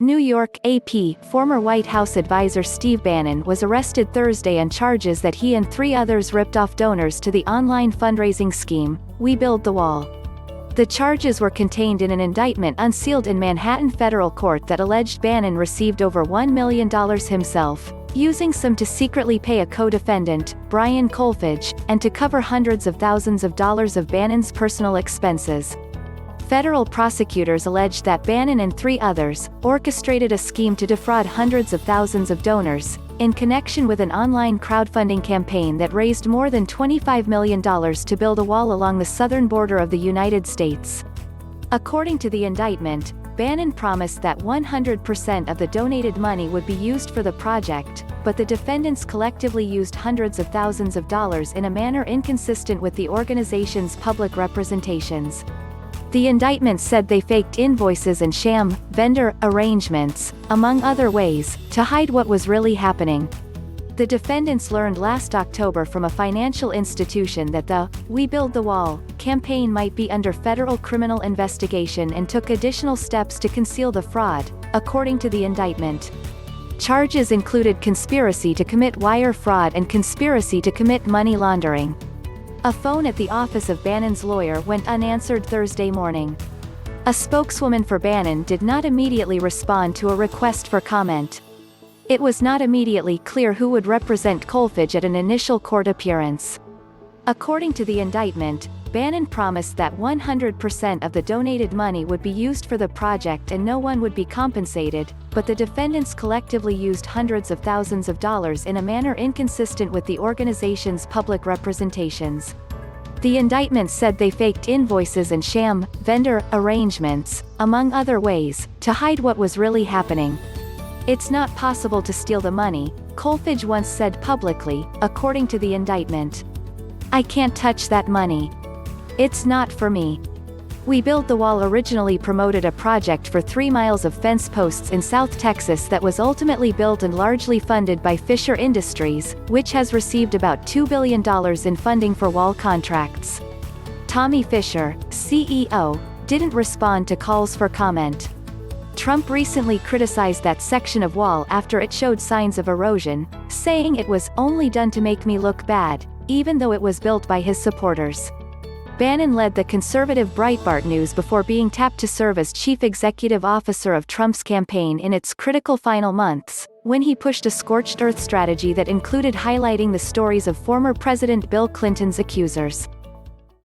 New York, AP, former White House advisor Steve Bannon was arrested Thursday on charges that he and 3 others ripped off donors to the online fundraising scheme, We Build the Wall. The charges were contained in an indictment unsealed in Manhattan federal court that alleged Bannon received over $1 million himself, using some to secretly pay a co-defendant, Brian Kolfage, and to cover hundreds of thousands of dollars of Bannon's personal expenses. Federal prosecutors alleged that Bannon and 3 others orchestrated a scheme to defraud hundreds of thousands of donors, in connection with an online crowdfunding campaign that raised more than $25 million to build a wall along the southern border of the United States. According to the indictment, Bannon promised that 100% of the donated money would be used for the project, but the defendants collectively used hundreds of thousands of dollars in a manner inconsistent with the organization's public representations. The indictment said they faked invoices and sham vendor arrangements, among other ways, to hide what was really happening. The defendants learned last October from a financial institution that the We Build the Wall campaign might be under federal criminal investigation and took additional steps to conceal the fraud, according to the indictment. Charges included conspiracy to commit wire fraud and conspiracy to commit money laundering. A phone at the office of Bannon's lawyer went unanswered Thursday morning. A spokeswoman for Bannon did not immediately respond to a request for comment. It was not immediately clear who would represent Kolfage at an initial court appearance. According to the indictment, Bannon promised that 100% of the donated money would be used for the project and no one would be compensated, but the defendants collectively used hundreds of thousands of dollars in a manner inconsistent with the organization's public representations. The indictment said they faked invoices and sham vendor arrangements, among other ways, to hide what was really happening. "It's not possible to steal the money," Kolfage once said publicly, according to the indictment. "I can't touch that money. It's not for me." We Build the Wall originally promoted a project for 3 miles of fence posts in South Texas that was ultimately built and largely funded by Fisher Industries, which has received about $2 billion in funding for wall contracts. Tommy Fisher, CEO, didn't respond to calls for comment. Trump recently criticized that section of wall after it showed signs of erosion, saying it was only done to make me look bad, even though it was built by his supporters. Bannon led the conservative Breitbart News before being tapped to serve as chief executive officer of Trump's campaign in its critical final months, when he pushed a scorched earth strategy that included highlighting the stories of former President Bill Clinton's accusers.